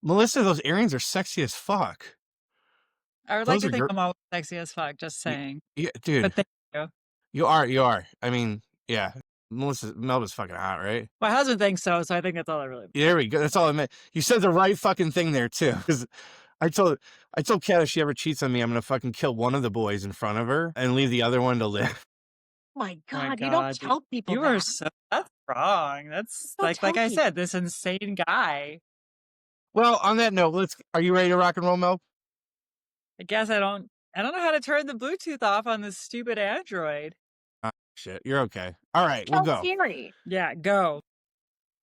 Melissa, those earrings are sexy as fuck. I would like Those to are think great. I'm always sexy as fuck, just Y saying. Yeah, But dude, thank you. you are. I mean, yeah, Melba's fucking hot, right? My husband thinks so I think that's all that really There we go. That's all I meant. You said the right fucking thing there too, because I told I told Kat if she ever cheats on me, I'm gonna fucking kill one of the boys in front of her and leave the other one to live. My Oh my God, you don't god, tell people you are that. so that's wrong. That's Don't like tell I people. said, this insane guy. Well, on that note, are you ready to rock and roll, Mel? I guess I don't know how to turn the Bluetooth off on this stupid Android. Shit, you're okay. All right, we'll Tell go. Siri. Yeah, go.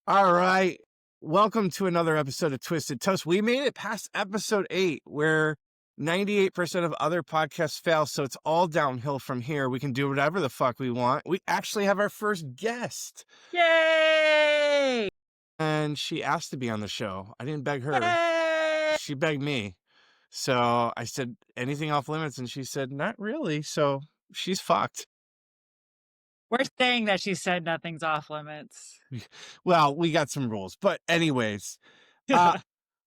All right. Welcome to another episode of Twisted Toast. We made it past episode 8, where 98% of other podcasts fail, so it's all downhill from here. We can do whatever the fuck we want. We actually have our first guest, Yay! and she asked to be on the show. I didn't beg her. Yay! She begged me. So I said, anything off limits? And she said, not really. So she's fucked. We're saying that she said nothing's off limits. Well, we got some rules. But anyways, I'm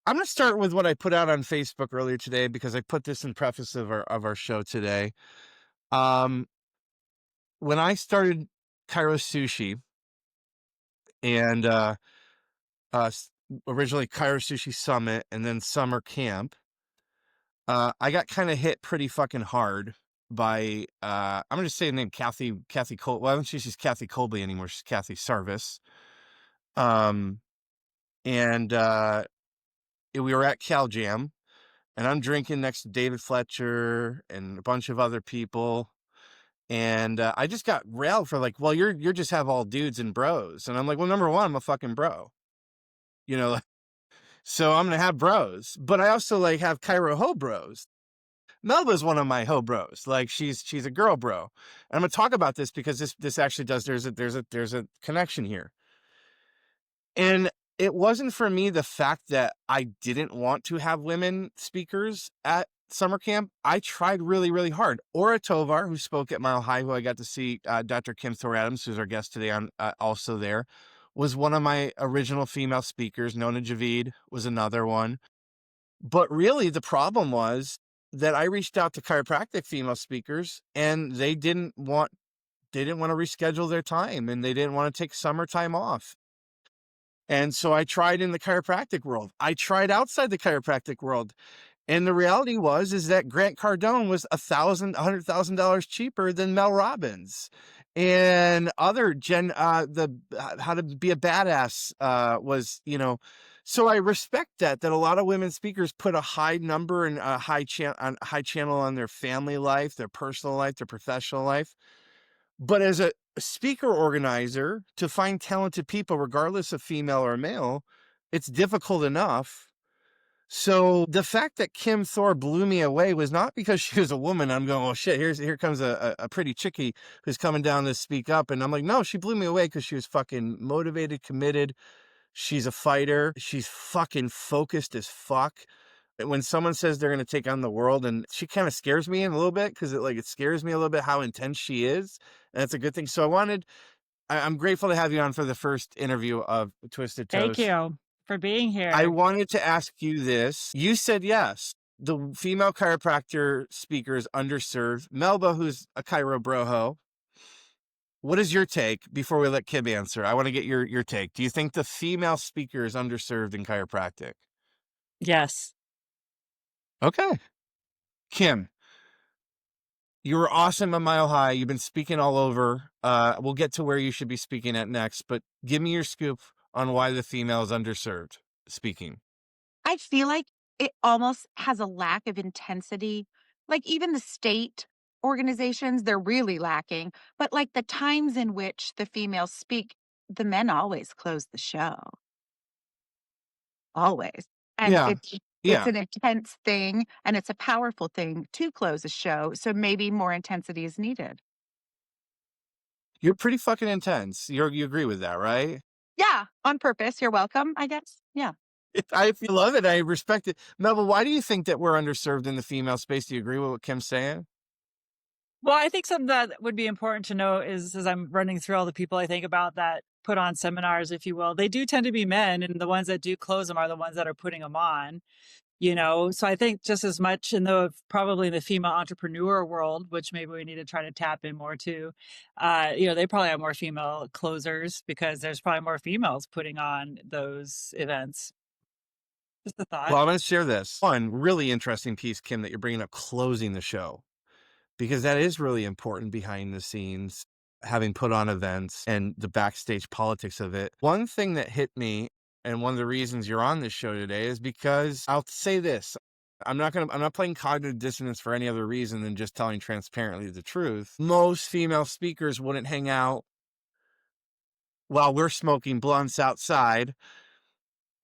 going to start with what I put out on Facebook earlier today, because I put this in preface of our show today. When I started Cairo Sushi and originally Cairo Sushi Summit and then Summer Camp, I got kind of hit pretty fucking hard by I'm gonna just say the name Kathy Col. Well, I don't think she's Kathy Colby anymore. She's Kathy Sarvis. Um, and we were at Cal Jam, and I'm drinking next to David Fletcher and a bunch of other people. And I just got railed for like, well, you're just have all dudes and bros. And I'm like, well, number one, I'm a fucking bro, you know, so I'm gonna have bros, but I also like have Cairo ho bros. Melba's one of my ho bros. Like she's a girl bro. And I'm gonna talk about this because this actually does there's a connection here. And it wasn't for me the fact that I didn't want to have women speakers at summer camp. I tried really, really hard. Ora Tovar, who spoke at Mile High, who I got to see, Dr. Kim Thor Adams, who's our guest today, on also there, was one of my original female speakers. Nona Javid was another one. But really, the problem was that I reached out to chiropractic female speakers, and they didn't want to reschedule their time, and they didn't want to take summertime off. And so I tried in the chiropractic world. I tried outside the chiropractic world. And the reality is that Grant Cardone was $100,000 cheaper than Mel Robbins, and other How to Be a Badass was, so I respect that a lot of women speakers put a high number and a high channel on their family life, their personal life, their professional life. But as a speaker organizer, to find talented people, regardless of female or male, it's difficult enough. So the fact that Kim Thor blew me away was not because she was a woman. I'm going, oh shit, here comes a pretty chickie who's coming down to speak up. And I'm like, no, she blew me away because she was fucking motivated, committed. She's a fighter. She's fucking focused as fuck. When someone says they're going to take on the world, and she kind of scares me in a little bit, because it scares me a little bit how intense she is. And that's a good thing. So I'm grateful to have you on for the first interview of Twisted Thank Toast. you for being here. I wanted to ask you this. You said yes. The female chiropractor speaker is underserved. Melba, who's a chiro broho, what is your take before we let Kim answer? I want to get your take. Do you think the female speaker is underserved in chiropractic? Yes. Okay. Kim, you were awesome at Mile High. You've been speaking all over. We'll get to where you should be speaking at next, but give me your scoop on why the female is underserved speaking. I feel like it almost has a lack of intensity. Like even the state organizations, they're really lacking. But like the times in which the females speak, the men always close the show. Always. And Yeah. it's Yeah. an intense thing, and it's a powerful thing to close a show. So maybe more intensity is needed. You're pretty fucking intense. You agree with that, right? Yeah, on purpose. You're welcome, I guess. Yeah. I love it. I respect it. Melba, why do you think that we're underserved in the female space? Do you agree with what Kim's saying? Well, I think something that would be important to know is, as I'm running through all the people I think about that put on seminars, if you will, they do tend to be men, and the ones that do close them are the ones that are putting them on. So I think just as much in the probably in the female entrepreneur world, which maybe we need to try to tap in more to, they probably have more female closers because there's probably more females putting on those events. Just a thought. Well, I'm going to share this one really interesting piece, Kim, that you're bringing up, closing the show, because that is really important behind the scenes, having put on events and the backstage politics of it. One thing that hit me, and one of the reasons you're on this show today, is because I'll say this. I'm not playing cognitive dissonance for any other reason than just telling transparently the truth. Most female speakers wouldn't hang out while we're smoking blunts outside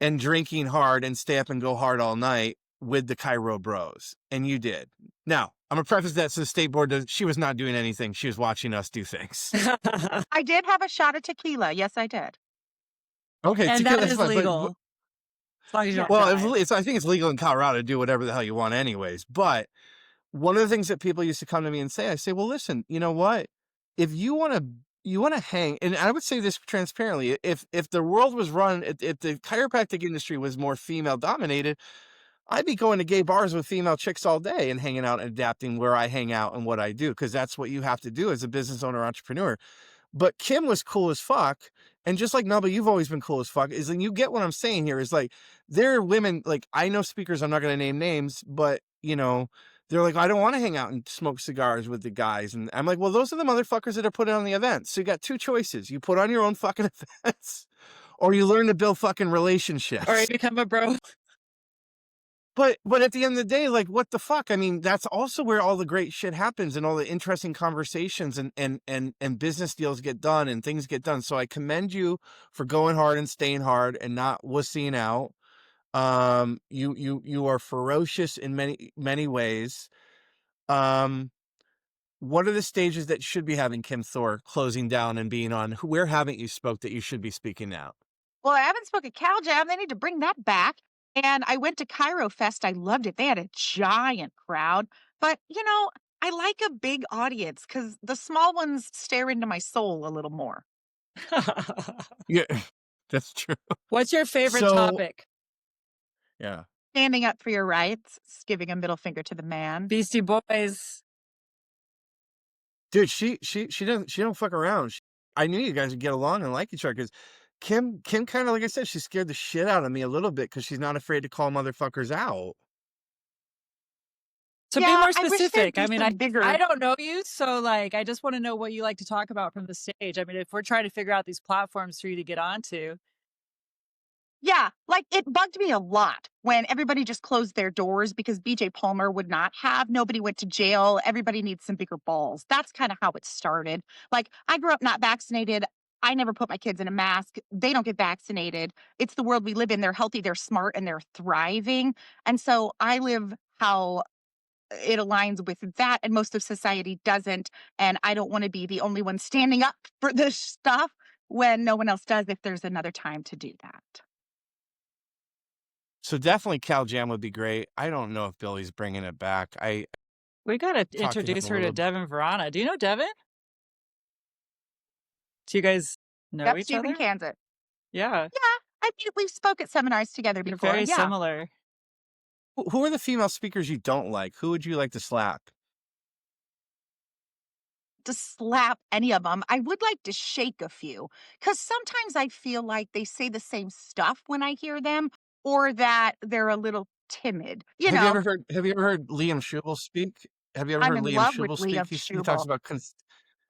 and drinking hard and stay up and go hard all night with the Chiro bros. And you did. Now, I'm going to preface that so the state board she was not doing anything. She was watching us do things. I did have a shot of tequila. Yes, I did. Okay, And tequila, that that's is fine. legal. As long as you don't Well, drive. I think it's legal in Colorado to do whatever the hell you want anyways. But one of the things that people used to come to me and say, I say, well, listen, you know what? If you want to hang, and I would say this transparently, if the world was run, if the chiropractic industry was more female dominated, I'd be going to gay bars with female chicks all day and hanging out and adapting where I hang out and what I do, because that's what you have to do as a business owner, entrepreneur. But Kim was cool as fuck. And just like Melba, you've always been cool as fuck. And you get what I'm saying here is like, there are women, like I know speakers, I'm not going to name names, but they're like, I don't want to hang out and smoke cigars with the guys. And I'm like, well, those are the motherfuckers that are putting on the events. So you got two choices. You put on your own fucking events or you learn to build fucking relationships. Or you become a bro. But at the end of the day, like, what the fuck? I mean, that's also where all the great shit happens and all the interesting conversations and business deals get done and things get done. So I commend you for going hard and staying hard and not wussying out. You are ferocious in many ways. What are the stages that should be having Kim Thor closing down and being on? Where haven't you spoke that you should be speaking now? Well, I haven't spoken Cal Jam. They need to bring that back. And I went to Cairo Fest. I loved it. They had a giant crowd. But, I like a big audience because the small ones stare into my soul a little more. Yeah, that's true. What's your favorite So- topic? Yeah. Standing up for your rights, giving a middle finger to the man. Beastie Boys. Dude, she don't fuck around. I knew you guys would get along and like each other because Kim kind of, like I said, she scared the shit out of me a little bit because she's not afraid to call motherfuckers out. So Yeah, be I more wish there'd specific. be I mean, some bigger- I don't know you, so like I just want to know what you like to talk about from the stage. I mean, if we're trying to figure out these platforms for you to get onto. Yeah, like it bugged me a lot when everybody just closed their doors because BJ Palmer would not have. Nobody went to jail. Everybody needs some bigger balls. That's kind of how it started. Like I grew up not vaccinated. I never put my kids in a mask. They don't get vaccinated. It's the world we live in. They're healthy, they're smart, and they're thriving. And so I live how it aligns with that, and most of society doesn't. And I don't want to be the only one standing up for this stuff when no one else does if there's another time to do that. So definitely Cal Jam would be great. I don't know if Billy's bringing it back. We got to to him introduce a her to little- Devin Verana. Do you know Devin? Do you guys know Yep, each she's other? in Kansas. Yeah, I mean, we've spoke at seminars together you're before. very Yeah. similar. Who are the female speakers you don't like? Who would you like to slap? To slap any of them. I would like to shake a few because sometimes I feel like they say the same stuff when I hear them or that they're a little timid. Have you ever heard Liam Schubel speak? Have you ever I'm heard in Liam love with Schubel speak? Liam He talks Schubel. about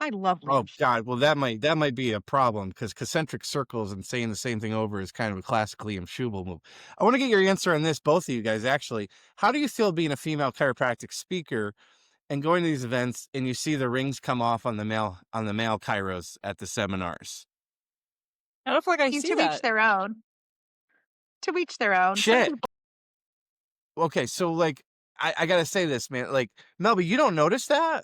I love oh Liam. God, well that might be a problem because concentric circles and saying the same thing over is kind of a classic Liam Schubel move. I want to get your answer on this, both of you guys. Actually, how do you feel being a female chiropractic speaker and going to these events and you see the rings come off on the male chiros at the seminars? I don't feel like I To see each that. their own. To each their own. Some Shit. people- Okay, so like I gotta say this, man. Like Melby, you don't notice that?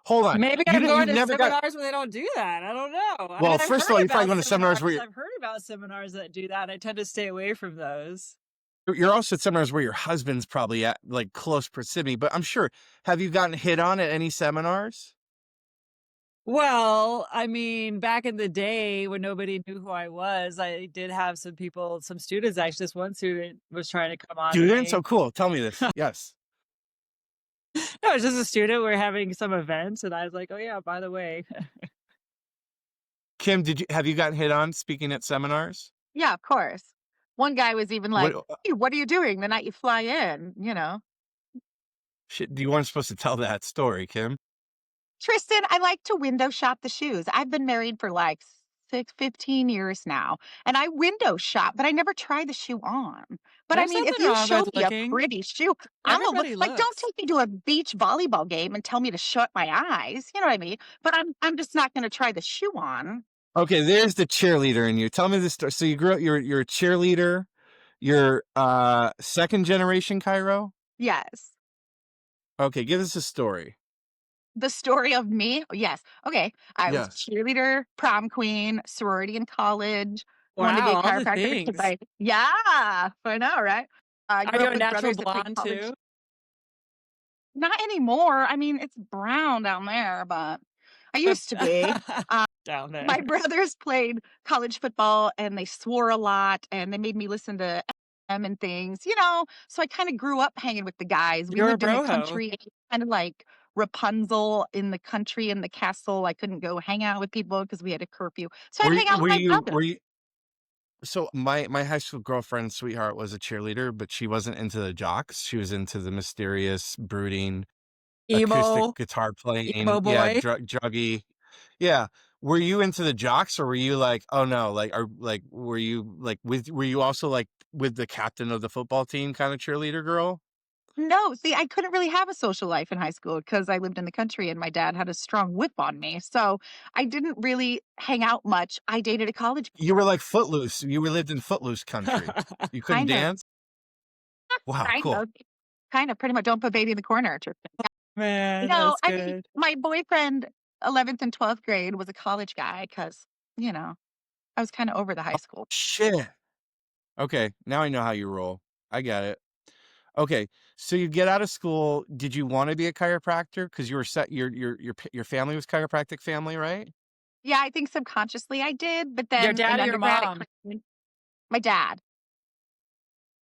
Hold on. Maybe You I'm didn't- going you've to never seminars got. where they don't do that. I don't know. I Well, mean, I've first of heard all, you're probably about going to seminars where I've heard about seminars that do that. I tend to stay away from those. you're also at seminars where your husband's probably at like close proximity. But I'm sure, have you gotten hit on at any seminars? Well, I mean, back in the day when nobody knew who I was, I did have some people, some students, actually, this one student was trying to come on to Students? me. Oh, cool. Tell me this. Yes. No, it was just a student, we're having some events, and I was like, "Oh, yeah, by the way." Kim, have you gotten hit on speaking at seminars? Yeah, of course. One guy was even What like, "Hey, what are you doing the night you fly in?" You know? shit, you weren't supposed to tell that story, Kim. Tristan, I like to window shop the shoes. I've been married for like 15 years now, and I window shop, but I never try the shoe on. But I There's mean, if nothing you wrong show with me a looking. pretty shoe, I'm a look Everybody like don't looks. take me to a beach volleyball game and tell me to shut my eyes. You know what I mean? But I'm just not gonna try the shoe on. Okay, there's the cheerleader in you. Tell me this story. So you grew up, you're a cheerleader. You're second generation Cairo. Yes. Okay, give us a story. The story of me? Yes. Okay. I was Yes. cheerleader, prom queen, sorority in college, wanted to be Wow, a all the chiropractor because things. yeah, I know, right? I Are grew you up a with natural brothers that played blonde college. too? Not anymore. I mean, it's brown down there, but I used to be. Uh, Down there. my brothers played college football and they swore a lot and they made me listen to them and things, you know. So I kind of grew up hanging with the guys. We You're a lived in the broho. country, kind of like Rapunzel in the country in the castle. I couldn't go hang out with people because we had a curfew. So I'd Were hang you, out with were my you, were brothers. you, so my high school girlfriend, sweetheart, was a cheerleader, but she wasn't into the jocks. She was into the mysterious, brooding, acoustic Emo, guitar emo playing, yeah, boy. druggy. Yeah. Were you into the jocks or were you like, oh no, were you like were you also like with the captain of the football team kind of cheerleader girl? No, see, I couldn't really have a social life in high school because I lived in the country and my dad had a strong whip on me. So I didn't really hang out much. I dated a college You were like footloose. You were lived in footloose country. You couldn't kind of, dance? Wow, kind cool. of, kind of, pretty much. Don't put baby in the corner. Man, No, that's I mean, good. my boyfriend, 11th and 12th grade, was a college guy because, I was kinda over the high school. Shit. Okay, now I know how you roll. I got it. Okay, so you get out of school. Did you want to be a chiropractor? Because you were set. Your family was chiropractic family, right? Yeah, I think subconsciously I did, but Your then dad in or your undergrad, it mom? clicked with my dad.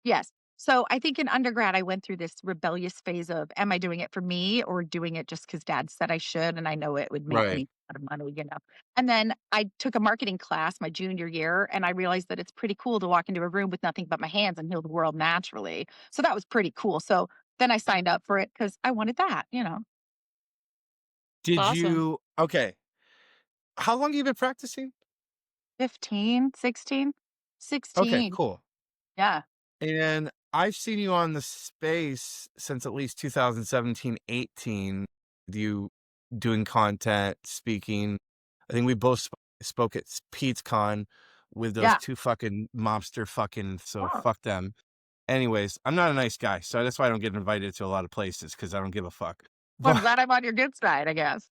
Yes. So I think in undergrad, I went through this rebellious phase of, am I doing it for me or doing it just because dad said I should and I know it would make Right. me a lot of money, you know? And then I took a marketing class my junior year and I realized that it's pretty cool to walk into a room with nothing but my hands and heal the world naturally. So that was pretty cool. So then I signed up for it because I wanted that. Did Awesome. you? Okay. How long have you been practicing? 15, 16, Okay, 16. cool. Yeah. And I've seen you on the space since at least 2017, 18. You doing content, speaking. I think we both spoke at Pete's Con with those Yeah. two fucking mobster fucking, so Oh, fuck them. Anyways, I'm not a nice guy, so that's why I don't get invited to a lot of places because I don't give a fuck. well, I'm But glad I'm on your good side, I guess.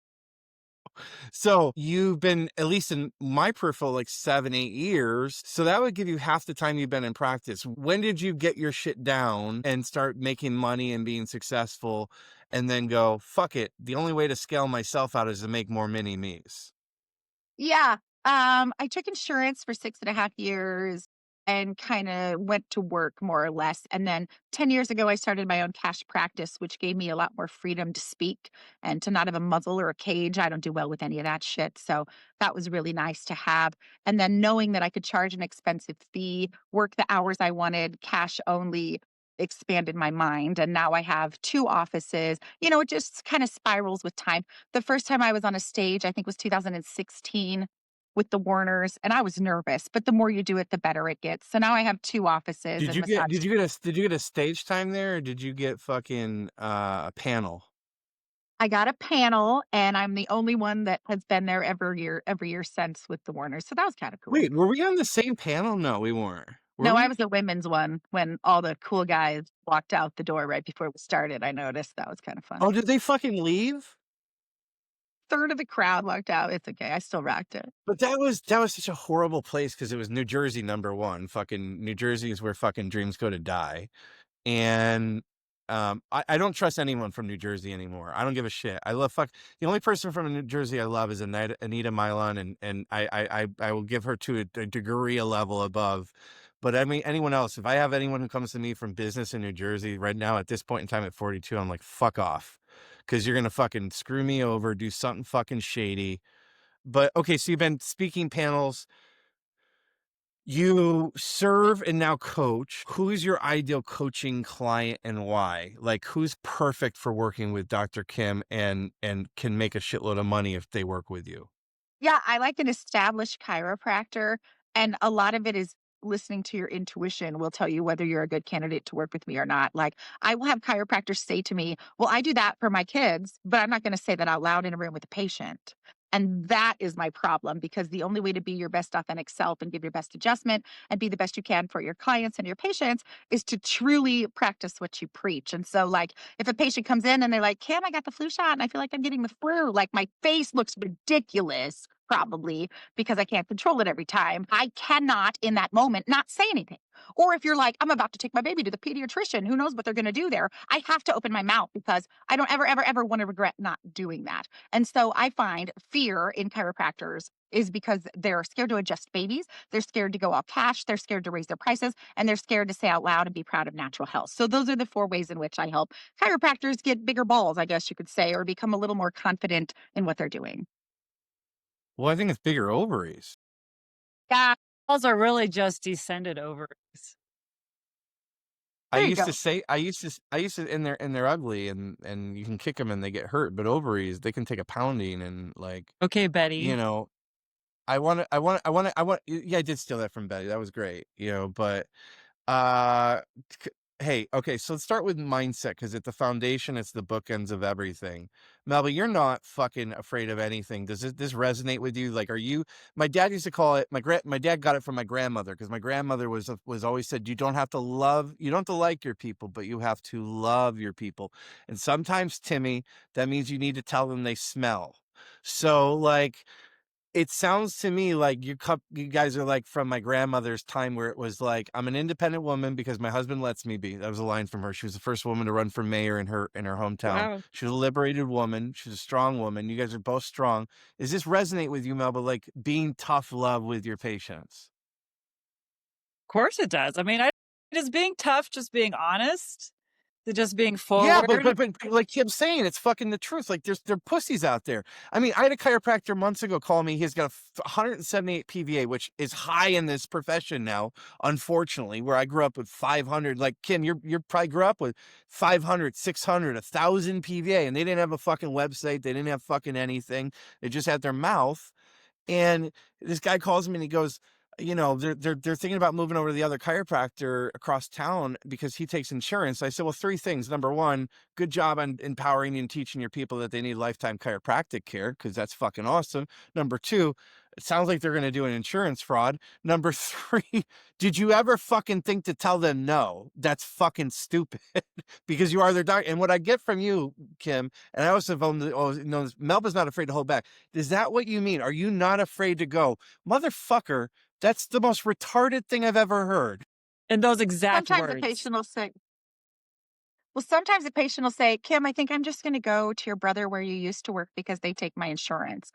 so you've been, at least in my peripheral, like 7, 8 years. So that would give you half the time you've been in practice. When did you get your shit down and start making money and being successful and then go, fuck it. The only way to scale myself out is to make more mini me's? Yeah. I took insurance for 6.5 years and kind of went to work more or less. And then 10 years ago, I started my own cash practice, which gave me a lot more freedom to speak and to not have a muzzle or a cage. I don't do well with any of that shit. So that was really nice to have. And then knowing that I could charge an expensive fee, work the hours I wanted, cash only expanded my mind. And now I have two offices. It just kind of spirals with time. The first time I was on a stage, I think was 2016 with the Warners, and I was nervous, but the more you do it, the better it gets. So now I have two offices Did and you get, massage. did you get a stage time there or did you get fucking a panel? I got a panel, and I'm the only one that has been there every year since with the Warners. So that was kind of cool. Wait, were we on the same panel? No, we weren't. Were No, I we? was the women's one when all the cool guys walked out the door right before we started. I noticed that was kind of fun. Oh, did they fucking leave? Third of the crowd walked out. It's okay. I still rocked it. But that was such a horrible place because it was New Jersey, number one. Fucking New Jersey is where fucking dreams go to die. And I don't trust anyone from New Jersey anymore. I don't give a shit. I love fuck. The only person from New Jersey I love is Anita Milan, and I will give her to a degree a level above. But I mean, anyone else, if I have anyone who comes to me from business in New Jersey right now at this point in time at 42, I'm like, fuck off. Because you're going to fucking screw me over, do something fucking shady. But okay, so you've been speaking panels, you serve and now coach. Who is your ideal coaching client and why? Like, who's perfect for working with Dr. Kim and can make a shitload of money if they work with you? Yeah, I like an established chiropractor, and a lot of it is listening to your intuition will tell you whether you're a good candidate to work with me or not. Like, I will have chiropractors say to me, "Well, I do that for my kids, but I'm not going to say that out loud in a room with a patient." And that is my problem because the only way to be your best authentic self and give your best adjustment and be the best you can for your clients and your patients is to truly practice what you preach. And so, like, if a patient comes in and they're like, Kim, I got the flu shot and I feel like I'm getting the flu, like my face looks ridiculous, probably because I can't control it every time. I cannot in that moment not say anything. Or if you're like, I'm about to take my baby to the pediatrician, who knows what they're going to do there? I have to open my mouth because I don't ever want to regret not doing that. And so I find fear in chiropractors is because they're scared to adjust babies. They're scared to go all cash. They're scared to raise their prices and they're scared to say out loud and be proud of natural health. So those are the four ways in which I help chiropractors get bigger balls, I guess you could say, or become a little more confident in what they're doing. Well, I think it's bigger ovaries. Yeah. Balls are really just descended ovaries. There you go. I used to, and they're ugly and you can kick them and they get hurt, but ovaries, they can take a pounding and like, Okay, you Betty. know, yeah, I did steal that from Betty. That was great, you know, but Uh, hey, okay, so let's start with mindset because at the foundation, it's the bookends of everything. Melba, you're not fucking afraid of anything. Does this resonate with you? Like, are you? My dad used to call it my dad got it from my grandmother because my grandmother was always said you don't have to like your people, but you have to love your people. And sometimes, Timmy, that means you need to tell them they smell. So, like, it sounds to me like you guys are like from my grandmother's time where it was like, "I'm an independent woman because my husband lets me be." That was a line from her. She was the first woman to run for mayor in her hometown. Wow. Of She was a liberated woman. She's a strong woman. You guys are both strong. Does this resonate with you, Melba, like being tough love with your patients? course it does. I mean, I just being tough, just being honest, just being Yeah, forward. but like Kim's saying, it's fucking the truth. Like there are pussies out there. I mean, I had a chiropractor months ago call me. He's got a 178 PVA, which is high in this profession now. Unfortunately, where I grew up with 500. Like Kim, you probably grew up with 500, 600, 1,000 PVA, and they didn't have a fucking website. They didn't have fucking anything. They just had their mouth. And this guy calls me and he goes, you know, they're thinking about moving over to the other chiropractor across town because he takes insurance. I said, well, three things. Number one, good job on empowering and teaching your people that they need lifetime chiropractic care because that's fucking awesome. Number two, it sounds like they're going to do an insurance fraud. Number three, did you ever fucking think to tell them no? That's fucking stupid because you are their doctor. And what I get from you, Kim, and I also know Melba's not afraid to hold back. Is that what you mean? Are you not afraid to go, motherfucker? That's the most retarded thing I've ever heard. In those exact Sometimes the words. patient will say, well, sometimes the patient will say, Kim, I think I'm just going to go to your brother where you used to work because they take my insurance.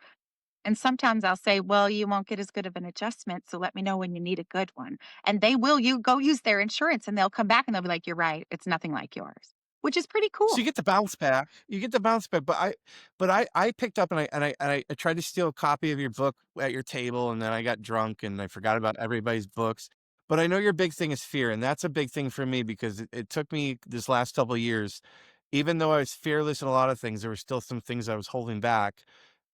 And sometimes I'll say, well, you won't get as good of an adjustment. So let me know when you need a good one. And they will you go use their insurance and they'll come back and they'll be like, you're right. It's nothing like yours, which is pretty So cool. you get the bounce back. You get the bounce back. But I picked up and I tried to steal a copy of your book at your table, and then I got drunk and I forgot about everybody's books. But I know your big thing is fear, and that's a big thing for me because it took me this last couple of years. Even though I was fearless in a lot of things, there were still some things I was holding back.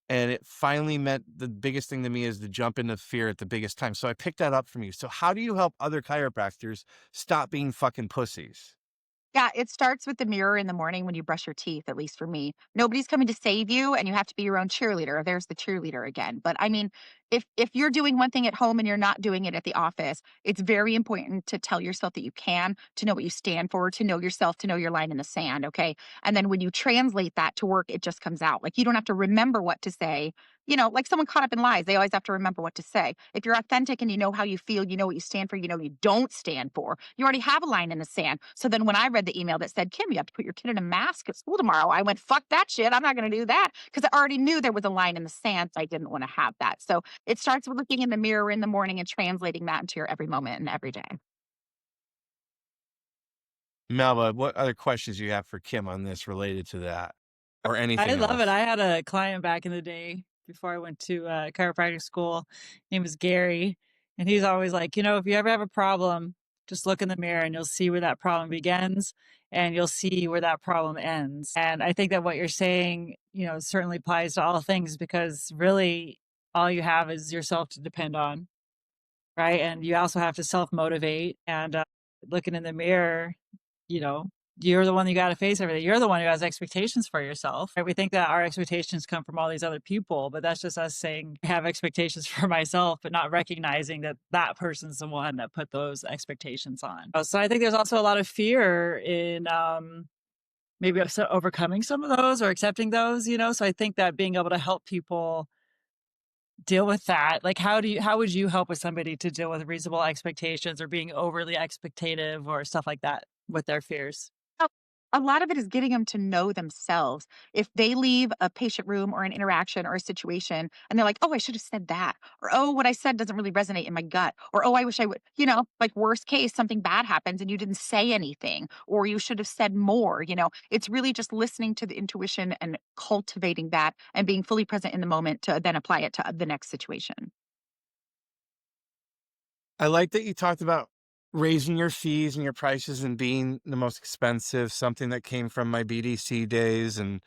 And it finally meant the biggest thing to me is to jump into fear at the biggest time. So I picked that up from you. So how do you help other chiropractors stop being fucking pussies? Yeah, it starts with the mirror in the morning when you brush your teeth, at least for me. Nobody's coming to save you, and you have to be your own cheerleader. There's the cheerleader again. But I mean, if you're doing one thing at home and you're not doing it at the office, it's very important to tell yourself that you can, to know what you stand for, to know yourself, to know your line in the sand, okay? And then when you translate that to work, it just comes out. Like you don't have to remember what to say. Like someone caught up in lies, they always have to remember what to say. If you're authentic and you know how you feel, you know what you stand for, you know what you don't stand for, you already have a line in the sand. So then when I read the email that said, Kim, you have to put your kid in a mask at school tomorrow, I went, fuck that shit. I'm not going to do that because I already knew there was a line in the sand. So I didn't want to have that. So it starts with looking in the mirror in the morning and translating that into your every moment and every day. Melba, what other questions you have for Kim on this related to that or I anything love it. else? I had a client back in the day before I went to chiropractic school. His name was Gary. And he's always like, if you ever have a problem, just look in the mirror and you'll see where that problem begins and you'll see where that problem ends. And I think that what you're saying, certainly applies to all things because really all you have is yourself to depend on. Right. And you also have to self motivate and looking in the mirror, you know, you're the one you got to face everything. You're the one who has expectations for yourself. Right? We think that our expectations come from all these other people, but that's just us saying I have expectations for myself, but not recognizing that that person's the one that put those expectations on. So I think there's also a lot of fear in maybe overcoming some of those or accepting those. So I think that being able to help people deal with that, like how would you help with somebody to deal with reasonable expectations or being overly expectative or stuff like that with their fears? Oh, a lot of it is getting them to know themselves. If they leave a patient room or an interaction or a situation and they're like, "Oh, I should have said that," or "Oh, what I said doesn't really resonate in my gut," or "Oh, I wish I would," like worst case, something bad happens and you didn't say anything, or you should have said more. It's really just listening to the intuition and cultivating that and being fully present in the moment to then apply it to the next situation. I like that you talked about raising your fees and your prices and being the most expensive, something that came from my BDC days. And,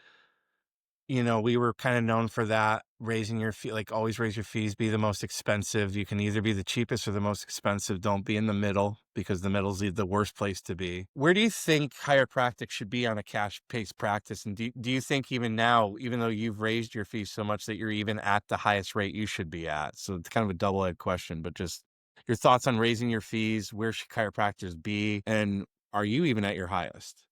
we were kind of known for that, raising your fee, like always raise your fees, be the most expensive. You can either be the cheapest or the most expensive. Don't be in the middle because the middle's the worst place to be. Where do you think chiropractic should be on a cash paced practice? And do you think even now, even though you've raised your fees so much that you're even at the highest rate you should be at? So it's kind of a double-edged question, but just your thoughts on raising your fees, where should chiropractors be? And are you even at your highest?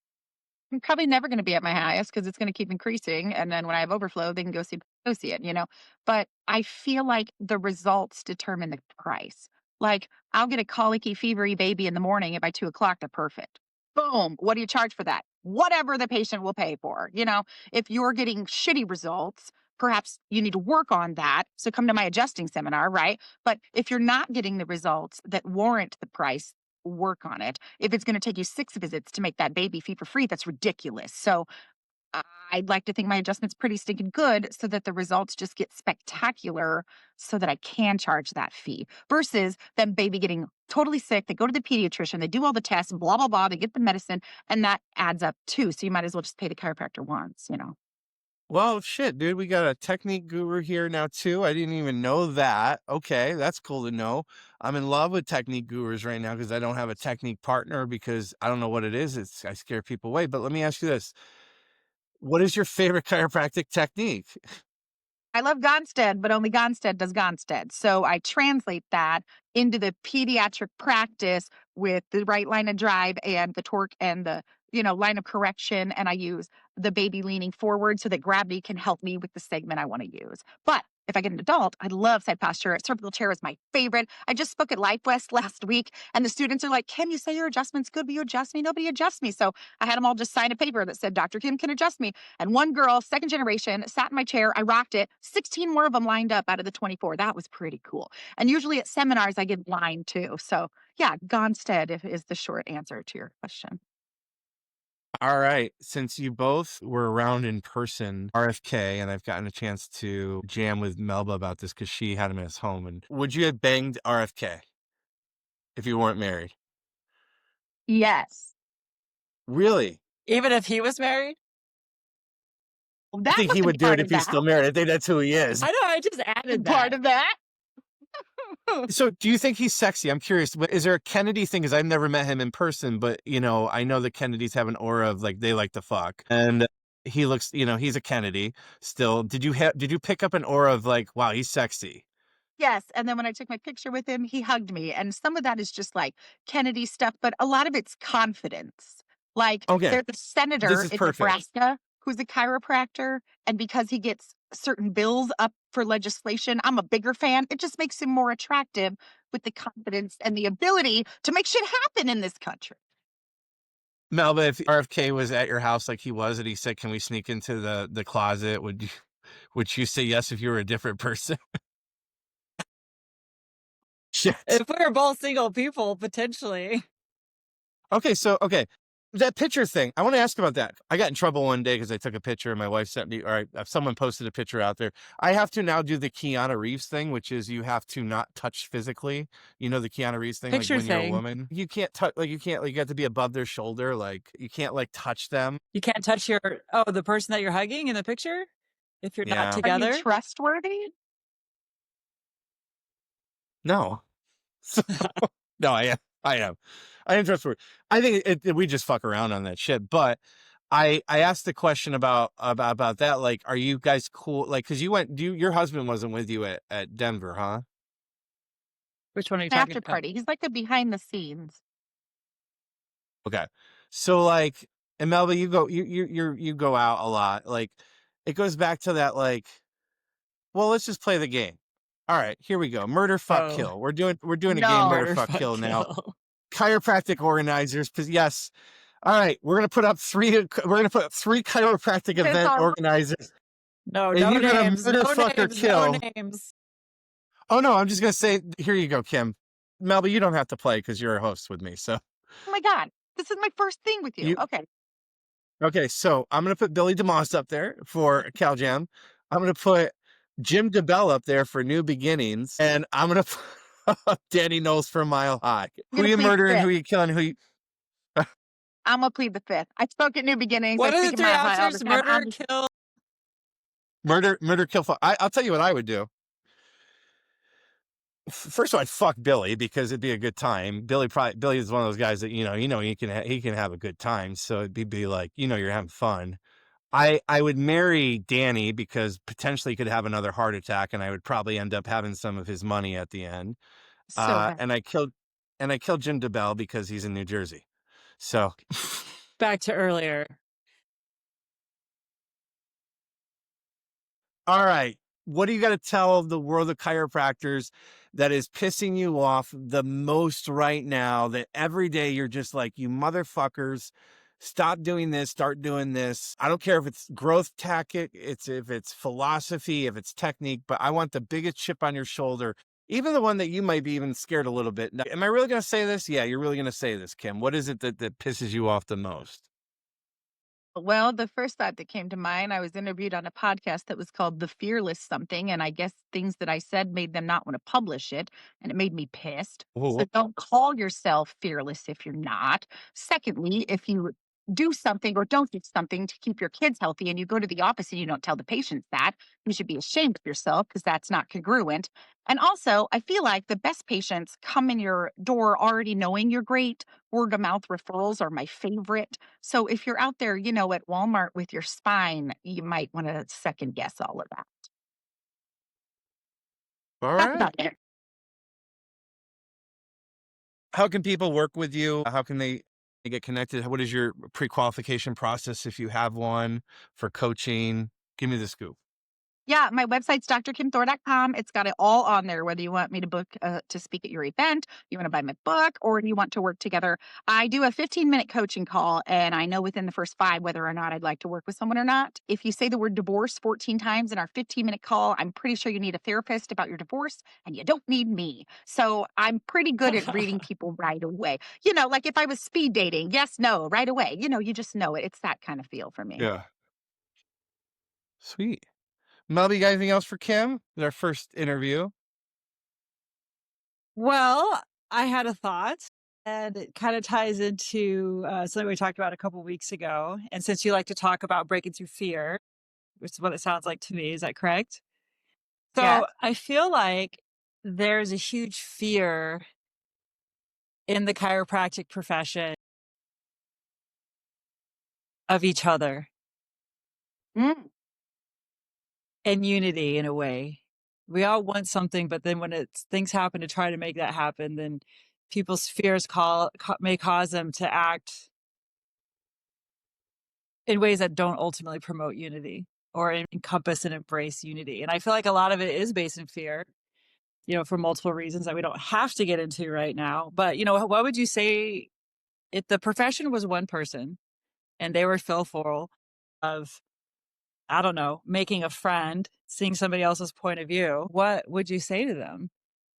I'm probably never going to be at my highest because it's going to keep increasing. And then when I have overflow, they can go see the associate. But I feel like the results determine the price. Like I'll get a colicky, fevery baby in the morning, and by 2 o'clock, they're perfect. Boom. What do you charge for that? Whatever the patient will pay for. If you're getting shitty results, perhaps you need to work on that. So come to my adjusting seminar, right? But if you're not getting the results that warrant the price, work on it. If it's going to take you 6 visits to make that baby fee for free, that's ridiculous. So I'd like to think my adjustment's pretty stinking good so that the results just get spectacular so that I can charge that fee versus them baby getting totally sick. They go to the pediatrician, they do all the tests, blah, blah, blah. They get the medicine and that adds up too. So you might as well just pay the chiropractor once. Well, shit, dude, we got a technique guru here now too. I didn't even know that. Okay, that's cool to know. I'm in love with technique gurus right now because I don't have a technique partner because I don't know what it is. I scare people away. But let me ask you this. What is your favorite chiropractic technique? I love Gonstead, but only Gonstead does Gonstead. So I translate that into the pediatric practice with the right line of drive and the torque and the line of correction. And I use the baby leaning forward so that gravity can help me with the segment I want to use. But if I get an adult, I love side posture. Cervical chair is my favorite. I just spoke at Life West last week, and the students are like, Kim, you say your adjustment's good, but you adjust me. Nobody adjusts me. So I had them all just sign a paper that said, Dr. Kim can adjust me. And one girl, second generation, sat in my chair. I rocked it. 16 more of them lined up out of the 24. That was pretty cool. And usually at seminars, I get blind too. So yeah, Gonstead is the short answer to your question. All right. Since you both were around in person, RFK, and I've gotten a chance to jam with Melba about this because she had him at his home. And would you have banged RFK if you weren't married? Yes. Really? Even if he was married? Well, I that think he wasn't would do part it of if he's that. still married. I think that's who he is. I know, I just added Part that. of that. So do you think he's sexy? I'm curious. Is there a Kennedy thing? Because I've never met him in person, but I know the Kennedys have an aura of like they like to fuck, and he looks, he's a Kennedy still. Did you pick up an aura of like, wow, he's sexy? Yes, and then when I took my picture with him, he hugged me, and some of that is just, like, Kennedy stuff, but a lot of it's confidence. Like, Okay, there's a this senator is in perfect. Nebraska who's a chiropractor, and because he gets certain bills up for legislation, I'm a bigger fan. It just makes him more attractive with the confidence and the ability to make shit happen in this country. Melba, if RFK was at your house like he was, and he said, "Can we sneak into the closet?" Would you say yes if you were a different person? Shit. If we were both single people, potentially. Okay, that picture thing. I want to ask about that. I got in trouble one day because I took a picture, and my wife sent me, or someone posted a picture out there. I have to now do the Keanu Reeves thing, which is you have to not touch physically. You know the Keanu Reeves thing, like Picture when you're a thing. woman, you can't touch, like you can't, like you have to be above their shoulder, like you can't like touch them. You can't touch your the person that you're hugging in the picture if you're not Yeah, Are you together. trustworthy? no. So, no, I am. I am. I am trustworthy. I think we just fuck around on that shit. But I asked the question about that. Like, are you guys cool? Like, because your husband wasn't with you at Denver, huh? Which one are you talking After about? party. He's like the behind the scenes. Okay. So like, and Melba, you go out a lot. Like, it goes back to that. Like, well, let's just play the game. All right, here we go. Murder, fuck, Oh, kill. We're doing a game. Murder, No. murder, fuck, fuck, kill now. kill. Chiropractic organizers, yes. All right, we're gonna put up three chiropractic It's event all organizers, No, and no you're gonna names, murder, no fuck, or names, no kill. names. Oh no, I'm just gonna say, here you go, Kim. Melba, you don't have to play because you're a host with me. So oh my god. This is my first thing with you. you Okay. okay? So I'm gonna put Billy DeMoss up there for Cal Jam. I'm gonna put Jim DeBell up there for New Beginnings, and I'm gonna put Danny Knowles for Mile High. I'm Who gonna you plead the murdering? Who fifth. you killing? Who you I'm gonna plead the fifth. I spoke at New Beginnings. I What are speak the in three Mile High all the answers? time. Murder, kill. murder, kill? I'll tell you what I would do. First of all, I'd fuck Billy because it'd be a good time. Billy is one of those guys that he can have a good time. So it'd be like you're having fun. I would marry Danny because potentially he could have another heart attack, and I would probably end up having some of his money at the end. So bad. And I killed Jim DeBell because he's in New Jersey. So Back to earlier. all right. What do you got to tell the world of chiropractors that is pissing you off the most right now? That every day you're just like, you motherfuckers, stop doing this, start doing this. I don't care if it's growth tactic, if it's philosophy, if it's technique, but I want the biggest chip on your shoulder, even the one that you might be even scared a little bit. Now, am I really going to say this? Yeah, you're really going to say this, Kim. What is it that pisses you off the most? Well, the first thought that came to mind, I was interviewed on a podcast that was called The Fearless Something, and I guess things that I said made them not want to publish it, and it made me pissed. So Oh, don't call yourself fearless if you're not. Secondly, if you do something or don't do something to keep your kids healthy and you go to the office and you don't tell the patients that, you should be ashamed of yourself because that's not congruent. And also, I feel like the best patients come in your door already knowing you're great. Word of mouth referrals are my favorite. So if you're out there, at Walmart with your spine, you might want to second guess all of that. all That's right. about it. How can people work with you? How can they get connected? What is your pre-qualification process if you have one for coaching? Give me the scoop. Yeah, my website's drkimthor.com. It's got it all on there, whether you want me to book to speak at your event, you want to buy my book, or you want to work together. I do a 15-minute coaching call, and I know within the first 5 whether or not I'd like to work with someone or not. If you say the word divorce 14 times in our 15-minute call, I'm pretty sure you need a therapist about your divorce, and you don't need me. So I'm pretty good at reading people right away. Like if I was speed dating, yes, no, right away. You just know it. It's that kind of feel for me. Yeah. Sweet. Melby, you got anything else for Kim? This is our first interview. Well, I had a thought, and it kind of ties into something we talked about a couple weeks ago. And since you like to talk about breaking through fear, which is what it sounds like to me, is that correct? Yes. So I feel like there's a huge fear in the chiropractic profession of each other Mm, and unity in a way. We all want something, but then when it's things happen to try to make that happen, then people's fears may cause them to act in ways that don't ultimately promote unity or encompass and embrace unity. And I feel like a lot of it is based in fear, for multiple reasons that we don't have to get into right now. But, what would you say if the profession was one person and they were fearful of, I don't know, making a friend, seeing somebody else's point of view? What would you say to them?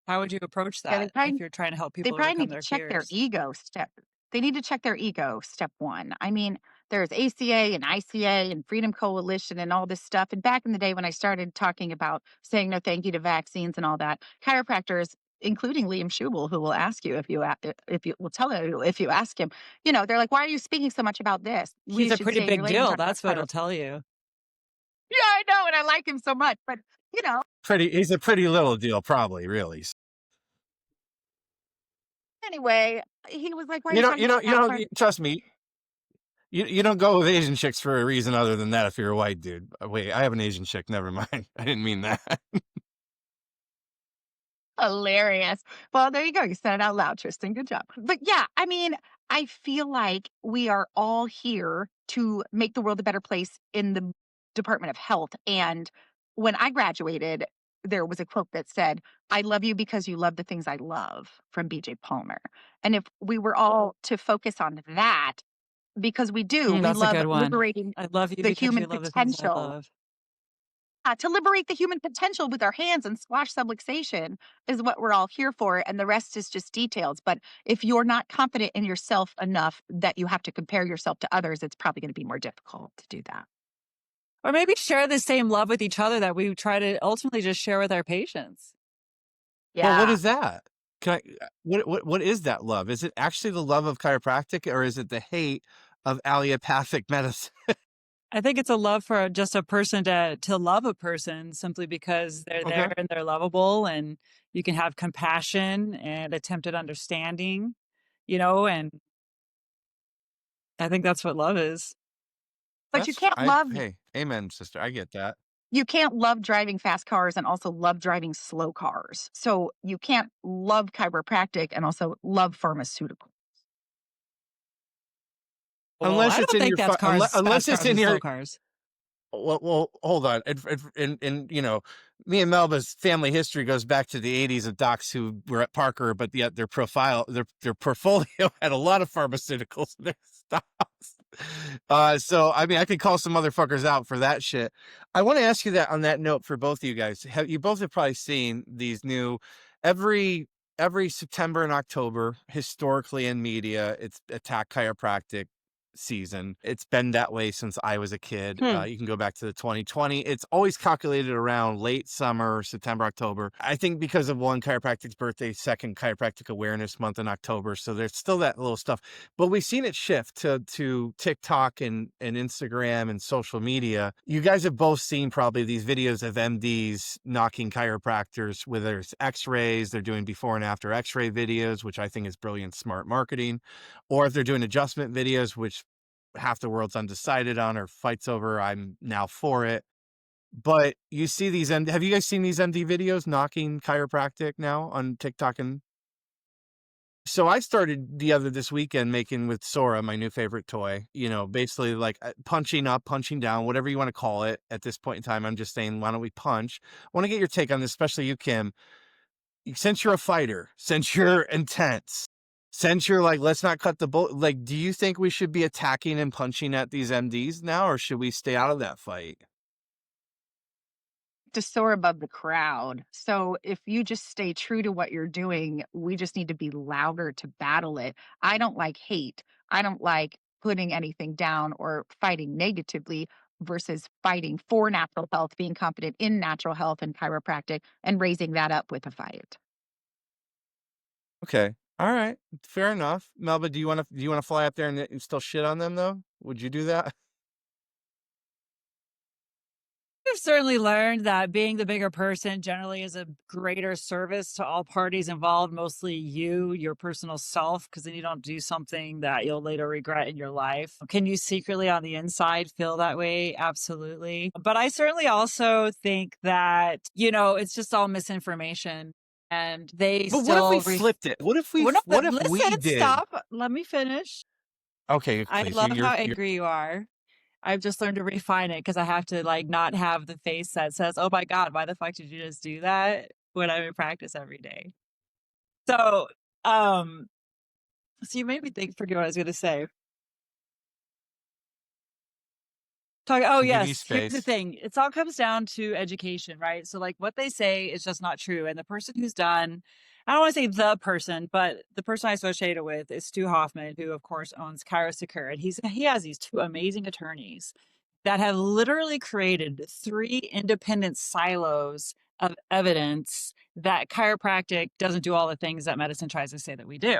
How would you approach Yeah, that if you're trying to help they people probably overcome need to their check their fears? ego step. They need to check their ego, step one. I mean, there's ACA and ICA and Freedom Coalition and all this stuff. And back in the day when I started talking about saying no thank you to vaccines and all that, chiropractors, including Liam Schubel, who will ask you if you will tell you if you ask him, they're like, why are you speaking so much about this? He's We a should pretty stay in your big lane and deal, talk about that's what he'll tell you. Yeah, I know, and I like him so much. But you know, He's a pretty little deal, probably, really. anyway, he was like, why are You you don't, talking you about don't, you that don't, part? trust me. You don't go with Asian chicks for a reason other than that if you're a white dude. Wait, I have an Asian chick. Never mind. I didn't mean that. Hilarious. Well, there you go. You said it out loud, Tristan. Good job. But yeah, I mean, I feel like we are all here to make the world a better place in the Department of Health. And when I graduated, there was a quote that said, I love you because you love the things I love from BJ Palmer. And if we were all to focus on that, because we do, we That's a love good one. liberating I love you the because human you love the things I potential love. to liberate the human potential with our hands and squash subluxation is what we're all here for. And the rest is just details. But if you're not confident in yourself enough that you have to compare yourself to others, it's probably going to be more difficult to do that. Or maybe share the same love with each other that we try to ultimately just share with our patients. Well, what Yeah. is that? Can I? What is that love? Is it actually the love of chiropractic, or is it the hate of allopathic medicine? I think it's a love for just a person to love a person simply because they're Okay. there and they're lovable, and you can have compassion and attempted understanding, and I think that's what love is. But Hey, amen, sister. I get that. you can't love driving fast cars and also love driving slow cars. So you can't love chiropractic and also love pharmaceutical. Well, Unless I it's don't in think your, that's cars, unless fast it's cars in and slow your, cars. well, hold on. And me and Melba's family history goes back to the '80s of docs who were at Parker, but yet their portfolio had a lot of pharmaceuticals in their stocks. So I mean, I could call some motherfuckers out for that shit. I want to ask you that on that note for both of you guys. You both have probably seen these new every every September and October historically in media. It's attack chiropractic season. It's been that way since I was a kid. Hmm. You can go back to the 2020. It's always calculated around late summer, September, October. I think because of one chiropractic's birthday, second chiropractic awareness month in October. So there's still that little stuff. But we've seen it shift to TikTok and Instagram and social media. You guys have both seen probably these videos of MDs knocking chiropractors, whether it's x-rays, they're doing before and after x-ray videos, which I think is brilliant, smart marketing, or if they're doing adjustment videos, which half the world's undecided on or fights over, I'm now for it. But you see these have you guys seen these MD videos knocking chiropractic now on TikTok? And so I started this weekend making with Sora, my new favorite toy, basically like punching up, punching down, whatever you want to call it at this point in time. I'm just saying, why don't we punch? I want to get your take on this, especially you, Kim. Since you're a fighter, since you're intense, since you're like, let's not cut the bull. Like, do you think we should be attacking and punching at these MDs now, or should we stay out of that fight? To soar above the crowd. So if you just stay true to what you're doing, we just need to be louder to battle it. I don't like hate. I don't like putting anything down or fighting negatively versus fighting for natural health, being confident in natural health and chiropractic and raising that up with a fight. Okay. All right. Fair enough. Melba, do you want to fly up there and still shit on them though? Would you do that? I've certainly learned that being the bigger person generally is a greater service to all parties involved, mostly you, your personal self, because then you don't do something that you'll later regret in your life. Can you secretly on the inside feel that way? Absolutely. But I certainly also think that, it's just all misinformation and they But what if we still flipped it? What if we well, no, but what if we listen, did? stop. Let me finish. Okay, I please. love how You're angry you are. I've just learned to refine it because I have to like not have the face that says, "Oh my god, why the fuck did you just do that?" when I'm in practice every day. So, um, so you made me think. Forget what I was gonna say. Oh, I'll give you yes. Here's the space. thing. It's all comes down to education, right? So, like, what they say is just not true. And the person who's done, I don't want to say the person, but the person I associate it with is Stu Hoffman, who, of course, owns Chiropractic. And he has these two amazing attorneys that have literally created three independent silos of evidence that chiropractic doesn't do all the things that medicine tries to say that we do,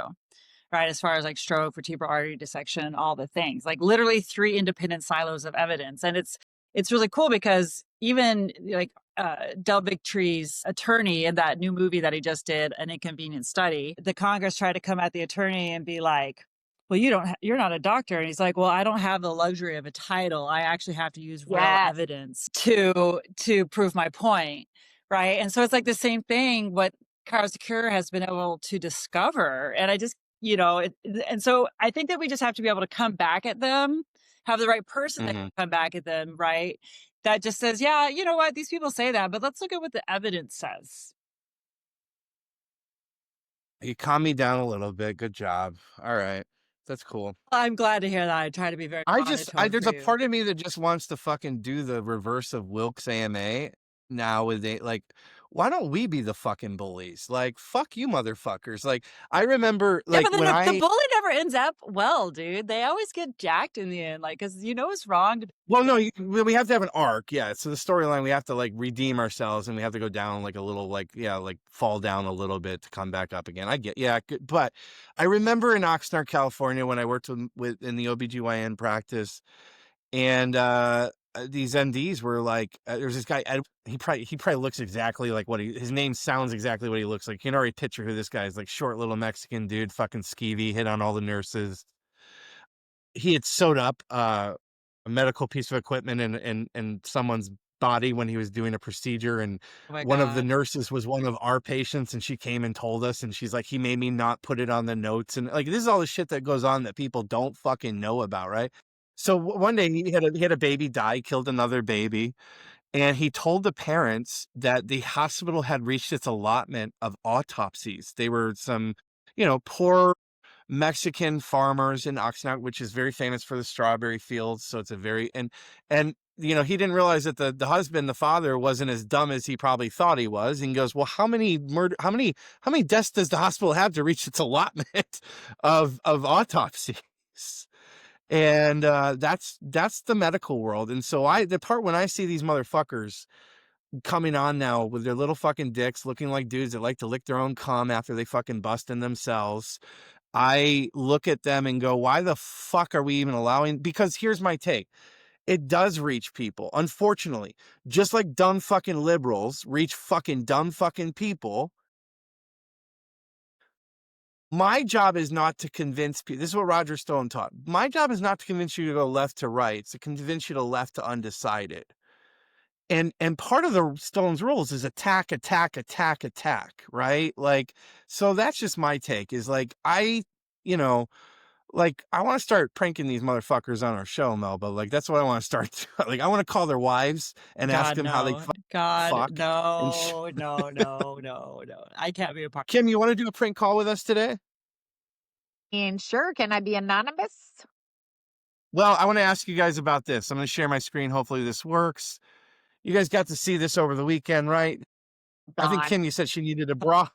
right? As far as like stroke, vertebral artery dissection, all the things, like literally three independent silos of evidence. And it's really cool because even like Del Bigtree's attorney in that new movie that he just did, An Inconvenient Study, the Congress tried to come at the attorney and be like, well, you're not a doctor. And he's like, well, I don't have the luxury of a title. I actually have to use real Yes. evidence to prove my point. Right. And so it's like the same thing, what Carl Secure has been able to discover. And I just, and so I think that we just have to be able to come back at them, have the right person that Mhm. can come back at them, right? That just says, yeah, you know what, these people say that, but let's look at what the evidence says. You calm me down a little bit. Good job. All right. That's cool. I'm glad to hear that. I try to be very monotone There's for a you. part of me that just wants to fucking do the reverse of Wilkes AMA now with like, why don't we be the fucking bullies? Like, fuck you motherfuckers. Like, I remember Yeah, like but then when the I, bully never ends up well, dude. They always get jacked in the end, like, because it's wrong to well, no, we have to have an arc. Yeah. So the storyline, we have to like redeem ourselves and we have to go down like a little, like, yeah, like fall down a little bit to come back up again. I get, yeah. But I remember in Oxnard, California, when I worked in the OBGYN practice, and these MDs were like, there's this guy Ed, he probably looks exactly like his name sounds exactly what he looks like. You can already picture who this guy is, like short little Mexican dude, fucking skeevy, hit on all the nurses. He had sewed up a medical piece of equipment in someone's body when he was doing a procedure, and oh my one of the god. nurses was one of our patients, and she came and told us, and she's like, he made me not put it on the notes, and like, this is all the shit that goes on that people don't fucking know about, right? So one day he had a baby die, killed another baby, and he told the parents that the hospital had reached its allotment of autopsies. They were some, poor Mexican farmers in Oxnard, which is very famous for the strawberry fields. So it's a very, and he didn't realize that the husband, the father, wasn't as dumb as he probably thought he was. And he goes, well, how many deaths does the hospital have to reach its allotment of autopsies? And that's the medical world. And so the part when I see these motherfuckers coming on now with their little fucking dicks looking like dudes that like to lick their own cum after they fucking bust in themselves, I look at them and go, why the fuck are we even allowing? Because here's my take. It does reach people. Unfortunately, just like dumb fucking liberals reach fucking dumb fucking people. My job is not to convince people. This is what Roger Stone taught. My job is not to convince you to go left to right. It's to convince you to left to undecided. And part of the Stone's rules is attack, attack, attack, attack, right? Like, so that's just my take is like, you know, like, I want to start pranking these motherfuckers on our show, Melba. Like, that's what I want to start. Like, I want to call their wives and ask God, them how they no. God, fuck. And no, no, no, no, no. I can't be a part. Kim, you want to do a prank call with us today? And sure, can I be anonymous? Well, I want to ask you guys about this. I'm going to share my screen. Hopefully this works. You guys got to see this over the weekend, right? I think God. Kim, you said she needed a bra.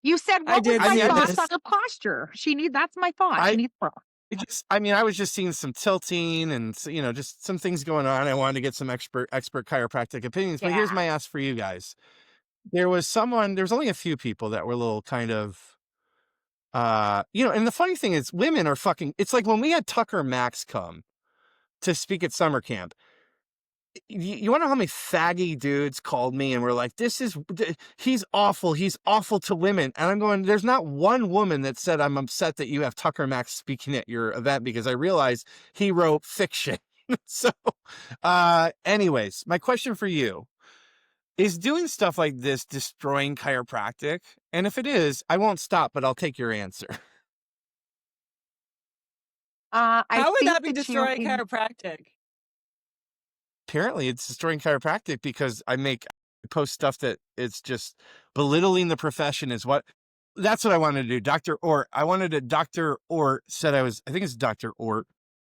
You said, I what was did I my mean, see thoughts on this. her posture? That's my thought. She I, needs bra. I was just seeing some tilting and, just some things going on. I wanted to get some expert chiropractic opinions, but here's Yeah. my ask for you guys. There was only a few people that were a little kind of, and the funny thing is women are fucking, it's like when we had Tucker Max come to speak at summer camp, you want to know how many faggy dudes called me and were like, he's awful. He's awful to women. And I'm going, there's not one woman that said, I'm upset that you have Tucker Max speaking at your event, because I realized he wrote fiction. So, anyways, my question for you is, doing stuff like this destroying chiropractic? And if it is, I won't stop, but I'll take your answer. I How would think that be that you destroying in chiropractic? Apparently it's destroying chiropractic because I post stuff that it's just belittling the profession is what that's what I wanted to do. Dr. Ort said I think it's Dr. Ort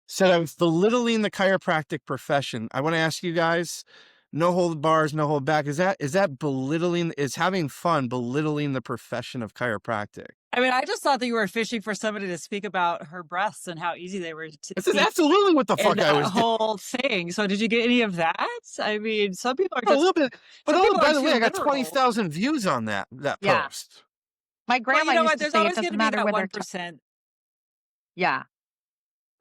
said I was belittling the chiropractic profession. I want to ask you guys, no hold bars, no hold back. Is that belittling, is having fun belittling the profession of chiropractic? I mean, I just thought that you were fishing for somebody to speak about her breasts and how easy they were to This is see absolutely what the in fuck I that was doing. whole thing. So did you get any of that? I mean, some people are A just little bit, but some people are by the too way, I got literal. 20,000 views on that yeah. post. My Well, grandma you know used what? to There's say it always going doesn't to be matter that whether 1%. yeah.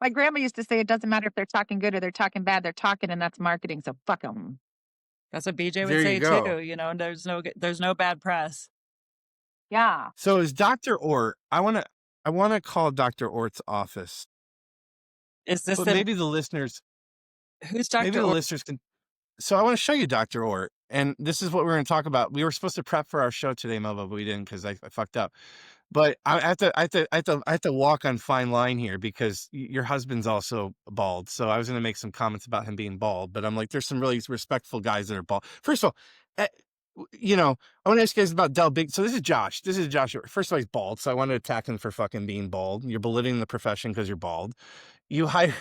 My grandma used to say it doesn't matter if they're talking good or they're talking bad, they're talking and that's marketing, so fuck them. That's what BJ would There you say go. too. You know, there's no bad press. Yeah. So is Dr. Ort, I want to call Dr. Ort's office, Is this but the who's maybe Dr. the Or? listeners can. So I want to show you Dr. Ort, and this is what we're going to talk about. We were supposed to prep for our show today, Melba, but we didn't because I fucked up. But I have to walk on fine line here because your husband's also bald. So I was going to make some comments about him being bald, but I'm like, there's some really respectful guys that are bald. First of all, eh, I want to ask you guys about Del Big. So this is Josh. First of all, he's bald. So I want to attack him for fucking being bald. You're belittling the profession because you're bald. You hire.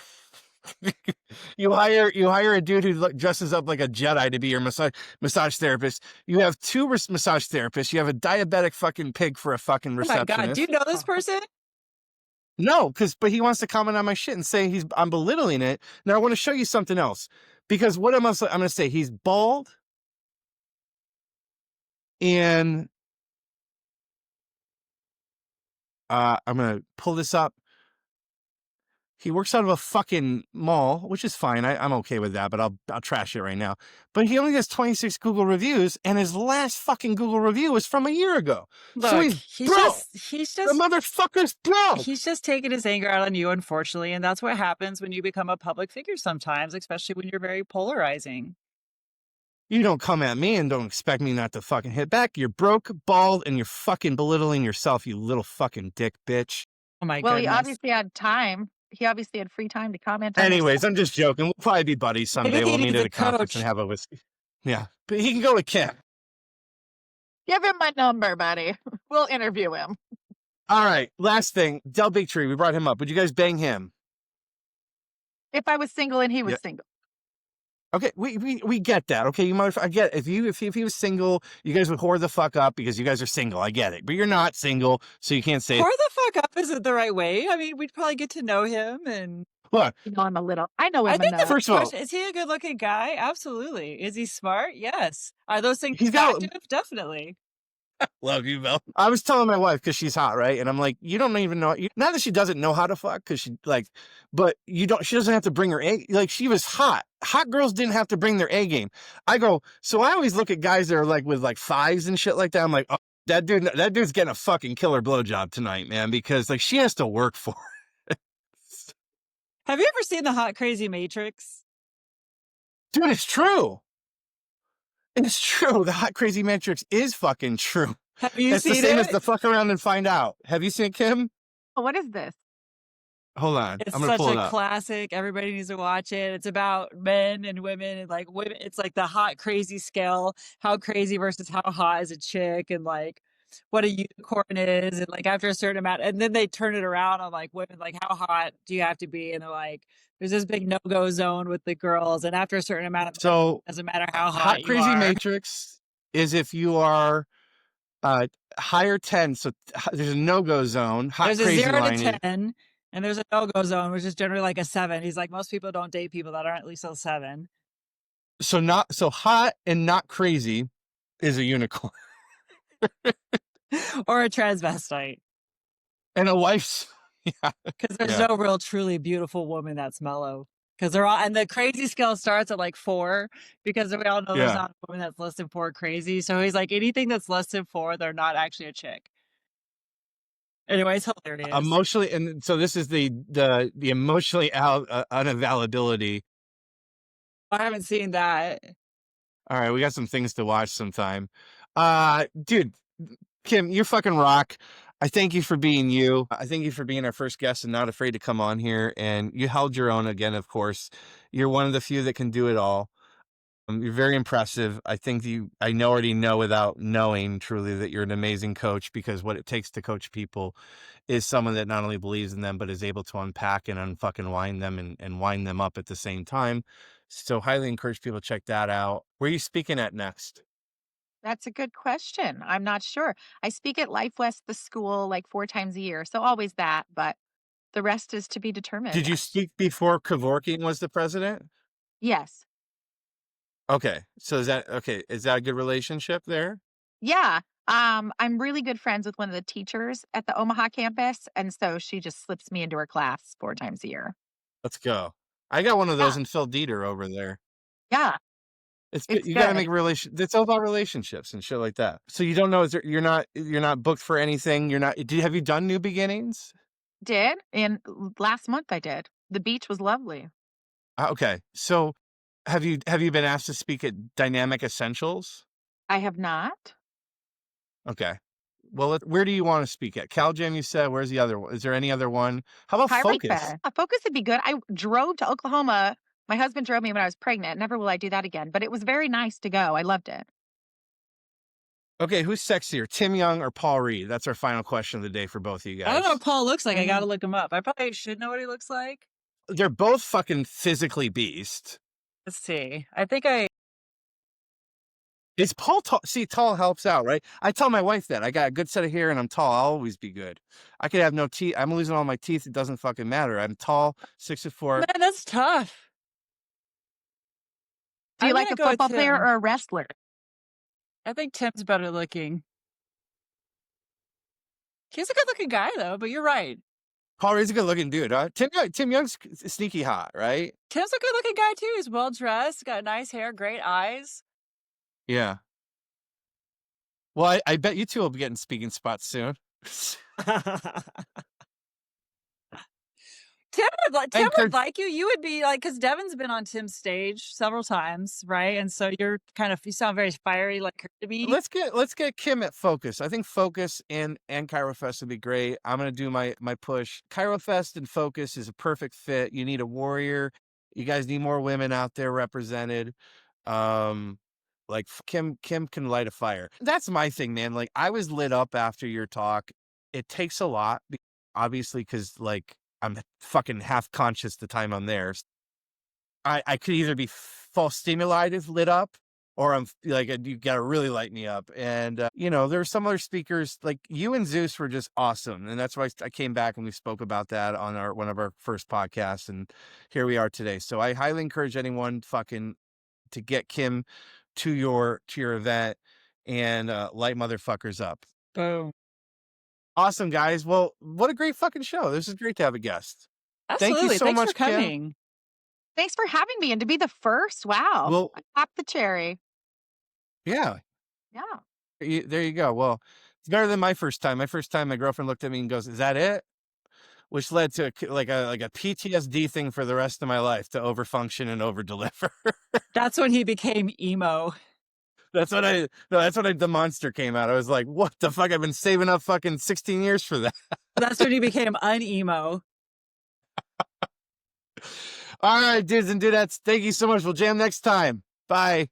You hire a dude who dresses up like a Jedi to be your massage therapist. You have two massage therapists. You have a diabetic fucking pig for a fucking Oh my God, do you receptionist. know this person? No, but he wants to comment on my shit and say I'm belittling it. Now I want to show you something else, because what I'm going to say, he's bald, and I'm going to pull this up. He works out of a fucking mall, which is fine. I'm okay with that, but I'll trash it right now. But he only has 26 Google reviews, and his last fucking Google review was from a year ago. So Look, he's broke. he's The just motherfucker's broke. he's just taking his anger out on you, unfortunately, and that's what happens when you become a public figure sometimes, especially when you're very polarizing. You don't come at me and don't expect me not to fucking hit back. You're broke, bald, and you're fucking belittling yourself, you little fucking dick bitch. Oh my Well, he goodness. obviously had time. He obviously had free time to comment on your Anyways, stuff. I'm just joking. We'll probably be buddies Maybe someday. he We'll meet needs at a a conference and coach. have a whiskey. Yeah, but he can go to camp. Give him my number, buddy. We'll interview him. All right, last thing. Del Bigtree, we brought him up. Would you guys bang him? If I was single and he was Yeah. single. Okay, we get that. Okay, I get it. If he was single, you guys would whore the fuck up because you guys are single. I get it, but you're not single, so you can't say Pour it. the fuck up isn't the right way. I mean, we'd probably get to know him, and Look, You know him a little. I know I him think the enough. first of all, question is: he a good-looking guy? Absolutely. Is he smart? Yes. Are those things he's got. attractive? Definitely. Love you, Mel. I was telling my wife because she's hot, right? And I'm like, you don't even know. Not that she doesn't know how to fuck, because she but you don't. She doesn't have to bring her A. Like, she was hot. Hot girls didn't have to bring their A game. I go. So I always look at guys that are like with like fives and shit like that. I'm like, oh, that dude's getting a fucking killer blowjob tonight, man, because like she has to work for it. Have you ever seen the Hot Crazy Matrix? Dude, it's true. It's true. The hot crazy matrix is fucking true. Have you It's the seen same as it? the fuck around and find out. Have you seen it, Kim? Oh, what is this? Hold on. It's I'm going to such pull it a up. classic. Everybody needs to watch it. It's about men and women, and like women. It's like the hot crazy scale. How crazy versus how hot is a chick, and like what a unicorn is, and like after a certain amount, and then they turn it around on like women, like how hot do you have to be, and they're like, there's this big no-go zone with the girls, and after a certain amount of minutes, So, it doesn't matter how hot hot you crazy are. matrix is if you are higher 10. So there's a no-go zone. Hot There's a crazy 0 line to is 10, and there's a no-go zone, which is generally like a 7. He's like, most people don't date people that aren't at least a 7. so hot and not crazy is a unicorn. Or a transvestite. And a wife's yeah. Because there's Yeah. no real truly beautiful woman that's mellow. because they're all, and the crazy scale starts at like 4 because we all know there's Yeah. not a woman that's less than 4 crazy. So he's like, anything that's less than 4, they're not actually a chick. Anyway, it's hilarious. Emotionally, and so this is the emotionally unavailability. I haven't seen that. All right, we got some things to watch sometime. Dude, Kim, you fucking rock. I thank you for being you. I thank you for being our first guest and not afraid to come on here. And you held your own again, of course. You're one of the few that can do it all. You're very impressive. I think I already know without knowing truly that you're an amazing coach, because what it takes to coach people is someone that not only believes in them, but is able to unpack and unfucking wind them and wind them up at the same time. So highly encourage people to check that out. Where are you speaking at next? That's a good question. I'm not sure. I speak at Life West, the school, like 4 times a year, so always that, but the rest is to be determined. Did you speak before Kevorkian was the president? Yes. Okay. So is that okay? Is that a good relationship there? Yeah. I'm really good friends with one of the teachers at the Omaha campus, and so she just slips me into her class 4 times a year. Let's go. I got one of those Yeah. in Phil Dieter over there. Yeah, It's good. it's You got to good. make It's all about relationships and shit like that. So you don't know, you're not booked for anything. Have you done New Beginnings? Did, and last month I did. The beach was lovely. Okay. So have you been asked to speak at Dynamic Essentials? I have not. Okay. Well, where do you want to speak at? CalJam, you said. Where's the other one? Is there any other one? How about Focus? Focus would be good. I drove to Oklahoma. My husband drove me when I was pregnant. Never will I do that again, but it was very nice to go. I loved it. Okay, who's sexier, Tim Young or Paul Reed? That's our final question of the day for both of you I don't know guys. what Paul looks like. I got to Um, look him up. I probably should know what he looks like. They're both fucking physically beast. Let's see. I think I, Is Paul tall? See, tall helps out, right? I tell my wife that I got a good set of hair and I'm tall. I'll always be good. I could have no teeth. I'm losing all my teeth. It doesn't fucking matter. I'm tall, 6'4". man, that's tough. do you I'm like gonna a go with football player Tim. or a wrestler? I think Tim's better looking. He's a good looking guy though, but you're right. Paul Reed's a good looking dude, huh? Tim Young's sneaky hot, right? Tim's a good looking guy too. He's well dressed, got nice hair, great eyes. Yeah. Well, I bet you two will be getting speaking spots soon. I Tim would encourage like you. You would be like, because Devin's been on Tim's stage several times, right? And so you sound very fiery like her to me. let's get Kim at Focus. I think Focus and ChiroFest would be great. I'm gonna do my push. ChiroFest and Focus is a perfect fit. You need a warrior. You guys need more women out there represented. Like Kim can light a fire. That's my thing, man. Like I was lit up after your talk. It takes a lot, obviously, because like I'm fucking half conscious the time I'm there. I could either be false stimulated, lit up, or I'm like, you got to really light me up. And, there were some other speakers like you and Zeus were just awesome. And that's why I came back and we spoke about that on one of our first podcasts. And here we are today. So I highly encourage anyone fucking to get Kim to your event and light motherfuckers up. Boom. Awesome, guys. Well, what a great fucking show. This is great to have a guest. Thank you Absolutely. so Thanks much, for Kim. coming. Thanks for having me and to be the first. Wow. Well, I popped the cherry. yeah. Yeah. There you go. Well, it's better than my first time. My first time, my girlfriend looked at me and goes, "Is that it?" Which led to like a PTSD thing for the rest of my life, to overfunction and overdeliver. That's when he became emo. That's what the monster came out. I was like, "What the fuck? I've been saving up fucking 16 years for that." That's when he became unemo. All right, dudes and dudettes, thank you so much. We'll jam next time. Bye.